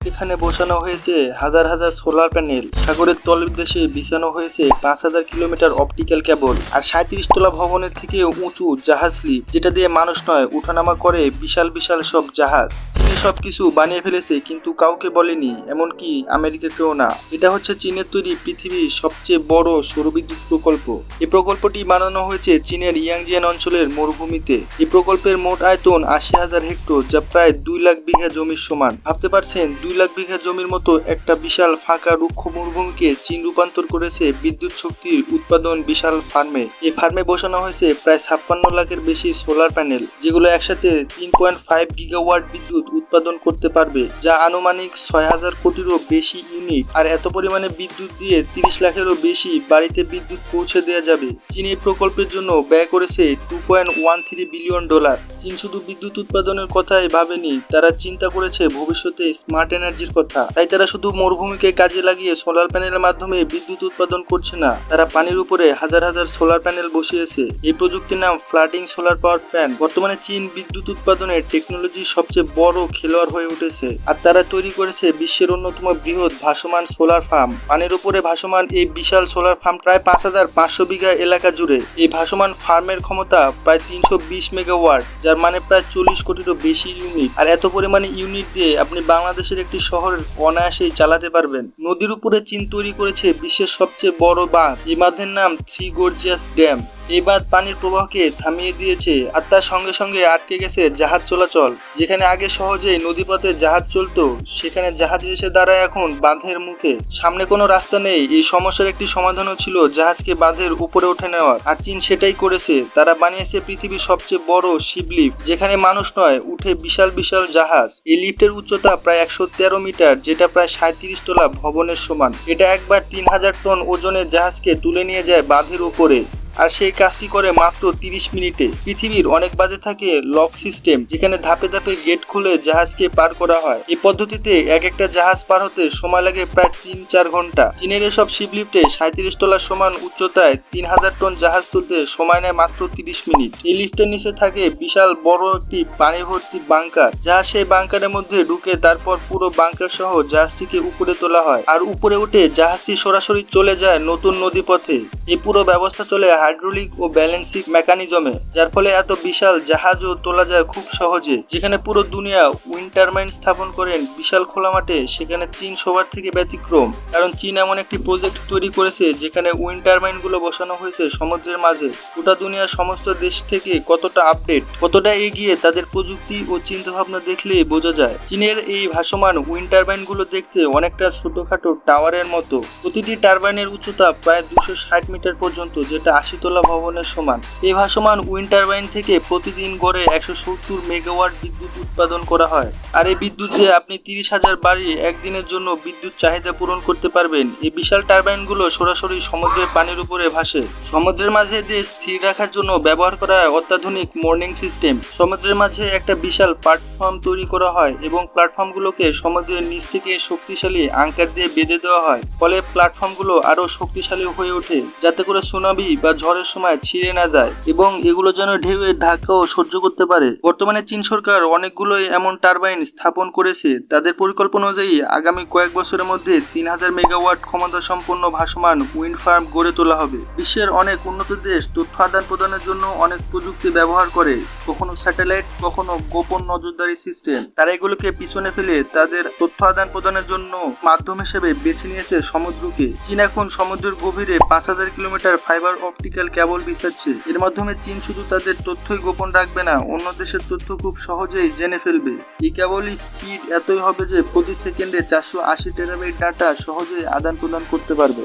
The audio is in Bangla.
এখানে বসানো হয়েছে হাজার হাজার সোলার প্যানেল, সাগরের তলদেশে বিছানো হয়েছে 5,000 কিলোমিটার অপটিক্যাল কেবল, আর 37 তলা ভবনের থেকে উঁচু জাহাজ স্লিপ, যেটা দিয়ে মানুষ নয় উঠানামা করে বিশাল বিশাল সব জাহাজ। চীনে সবকিছু বানিয়ে ফেলেছে কিন্তু কাউকে বলেনি, এমনকি আমেরিকাকেও না। এটা হচ্ছে চীনের তৈরি পৃথিবীর সবচেয়ে বড় সৌরবিদ্যুৎ প্রকল্প। এই প্রকল্পটি বানানো হয়েছে চীনের ইয়াংজিয়ান অঞ্চলের মরুভূমিতে। এই প্রকল্পের মোট আয়তন 80,000 হেক্টর, যা প্রায় 2 লাখ বিঘা জমির সমান। ভাবতে পারছেন, 2 লাখ বিঘা জমির মতো একটা বিশাল ফাঁকা রুক্ষ মরুভূমিকে চীন রূপান্তর করেছে বিদ্যুৎ শক্তির উৎপাদন বিশাল ফার্মে। এই ফার্মে বসানো হয়েছে প্রায় 56 লাখের বেশি সোলার প্যানেল, যেগুলো একসাথে 3.5 গিগাওয়াট বিদ্যুৎ উৎপাদন করতে পারবে, যা আনুমানিক 6,000 কোটিরও বেশি ইউনিট। আর এত পরিমাণে বিদ্যুৎ দিয়ে 30 লাখেরও বেশি বাড়িতে বিদ্যুৎ পৌঁছে দেওয়া যাবে। চীন এই প্রকল্পের জন্য ব্যয় করেছে $2.13 বিলিয়ন। চীন শুধু বিদ্যুৎ উৎপাদনের কথাই ভাবেনি, তারা চিন্তা করেছে ভবিষ্যতে স্মার্ট এনার্জির কথা। তাই তারা শুধু মরুভূমিকে কাজে লাগিয়ে সোলার প্যানেলের মাধ্যমে বিদ্যুৎ উৎপাদন করছে না, তারা পানির উপরে হাজার হাজার সোলার প্যানেল বসিয়েছে। এই প্রযুক্তির নাম ফ্লোটিং সোলার পাওয়ার প্ল্যান্ট। বর্তমানে চীন বিদ্যুৎ উৎপাদনের টেকনোলজির সবচেয়ে বড় খেলোয়াড় হয়ে উঠেছে, আর তারা তৈরি করেছে বিশ্বের অন্যতম বৃহৎ ভাসমান সোলার ফার্ম। পানির উপরে ভাসমান এই বিশাল সোলার ফার্ম প্রায় 5,500 বিঘা এলাকা জুড়ে। এই ভাসমান ফার্মের ক্ষমতা প্রায় 320 মেগাওয়াট, যার মানে প্রায় 40 কোটিরও বেশি ইউনিট। আর এত পরিমাণে ইউনিট দিয়ে আপনি বাংলাদেশের একটি শহর অনায়াসেই চালাতে পারবেন। নদীর উপরে চীন তৈরি করেছে বিশ্বের সবচেয়ে বড় বাঁধ। এই বাঁধের নাম থ্রি গর্জিয়াস ড্যাম। এই বাঁধ পানির প্রবাহকে থামিয়ে দিয়েছে, আর তার সঙ্গে সঙ্গে আটকে গেছে জাহাজ চলাচল। যেখানে আগে সহজেই নদীপথে জাহাজ চলতো, সেখানে জাহাজ এসে দাঁড়ায় এখন বাঁধের মুখে। সামনে কোনো রাস্তা নেই। এই সমস্যার একটি সমাধানও ছিল জাহাজকে বাঁধের উপরে উঠে নেওয়ার, আর চীন সেটাই করেছে। তারা বানিয়েছে পৃথিবীর সবচেয়ে বড় শিপ লিফট, যেখানে মানুষ নয় উঠে বিশাল বিশাল জাহাজ। এই লিফটের উচ্চতা প্রায় 113 মিটার, যেটা প্রায় 37 তলা ভবনের সমান। এটা একবার 3,000 টন ওজনের জাহাজকে তুলে নিয়ে যায় বাঁধের উপরে, আর সেই কাজটি করে মাত্র 30 মিনিটে। পৃথিবীর অনেক বাঁধে থাকে লক সিস্টেম, যেখানে ধাপে ধাপে গেট খুলে জাহাজকে পার করা হয়। এই পদ্ধতিতে এক একটা জাহাজ পার হতে সময় লাগে প্রায় 3-4 ঘন্টা। চীনের এসব শিপ লিফটে 37 তলার সমান উচ্চতায় 3,000 টন জাহাজ তুলতে সময় নেয় মাত্র 30 মিনিট। এই লিফটের নিচে থাকে বিশাল বড় একটি পানি ভর্তি বাংকার। জাহাজ সেই বাংকারের মধ্যে ঢুকে তারপর পুরো বাংকার সহ জাহাজটিকে উপরে তোলা হয়, আর উপরে উঠে জাহাজটি সরাসরি চলে যায় নতুন নদীপথে। এই পুরো ব্যবস্থা চলে হাইড্রোলিক ও ব্যালেন্সিং মেকানিজমে, যার ফলে এত বিশাল জাহাজও তোলা যায় খুব সহজে। যেখানে পুরো দুনিয়া উইন্ড টারবাইন স্থাপন করেন বিশাল খোলা মাঠে, সেখানে চীন সবার থেকে ব্যতিক্রম। কারণ চীন এমন একটি প্রজেক্ট তৈরি করেছে যেখানে উইন্ড টারবাইন গুলো বসানো হয়েছে সমুদ্রের মাঝে। গোটা দুনিয়ার সমস্ত দেশ থেকে কতটা আপডেট, কতটা এগিয়ে তাদের প্রযুক্তি ও চিন্তা ভাবনা দেখলেই বোঝা যায়। চীনের এই ভাসমান উইন্ড টারবাইন গুলো দেখতে অনেকটা ছোটখাটো টাওয়ারের মতো। প্রতিটি টারবাইনের উচ্চতা প্রায় 260 মিটার পর্যন্ত, যেটা 80 তলা ভবনের সমান। এই ভাসমান উইন্ড টারবাইন থেকে প্রতিদিন গড়ে 170 মেগাওয়াট বিদ্যুৎ উৎপাদন করা হয়। আর এই বিদ্যুৎ দিয়ে আপনি 30,000 বাড়ি একদিনের জন্য বিদ্যুৎ চাহিদা পূরণ করতে পারবেন। এই বিশাল টারবাইন গুলো সরাসরি সমুদ্রের পানির উপরে ভাসে। সমুদ্রের মাঝে দেশ স্থির রাখার জন্য ব্যবহার করা হয় অত্যাধুনিক মোর্নিং সিস্টেম। সমুদ্রের মাঝে একটা বিশাল প্ল্যাটফর্ম তৈরি করা হয় এবং প্ল্যাটফর্মগুলোকে সমুদ্রের নিচ থেকে শক্তিশালী আঙ্কার দিয়ে বেঁধে দেওয়া হয়। ফলে প্ল্যাটফর্মগুলো আরো শক্তিশালী হয়ে ওঠে, যাতে করে সুনামি বা ঝড়ের সময় ছিঁড়ে না যায় এবং এগুলো যেন ঢেউয়ের ধাক্কাও সহ্য করতে পারে। বর্তমানে চীন সরকার অনেকগুলোই এমন টারবাইন স্থাপন করেছে। তাদের পরিকল্পনা অনুযায়ী আগামী কয়েক বছরের মধ্যে 3,000 মেগাওয়াট ক্ষমতা সম্পন্ন ভাসমান উইন্ড ফার্ম গড়ে তোলা হবে। বিশ্বের অনেক উন্নত দেশ তথ্য আদান প্রদানের জন্য অনেক প্রযুক্তি ব্যবহার করে, কখনো স্যাটেলাইট, কখনো গোপন নজরদারি সিস্টেম। তারা এগুলোকে পিছনে ফেলে তাদের তথ্য আদান প্রদানের জন্য মাধ্যম হিসেবে বেছে নিয়েছে সমুদ্রকে। চীন এখন সমুদ্রের গভীরে 5,000 কিলোমিটার ফাইবার অপটিক্যাল কেবল বিছাচ্ছে। এর মাধ্যমে চীন শুধু তাদের তথ্যই গোপন রাখবে না, অন্য দেশের তথ্য খুব সহজেই জেনে ফেলবে। এই কেবলের স্পিড এতই হবে যে প্রতি সেকেন্ডে 480 টেরাবাইট ডাটা সহজেই আদান প্রদান করতে পারবে।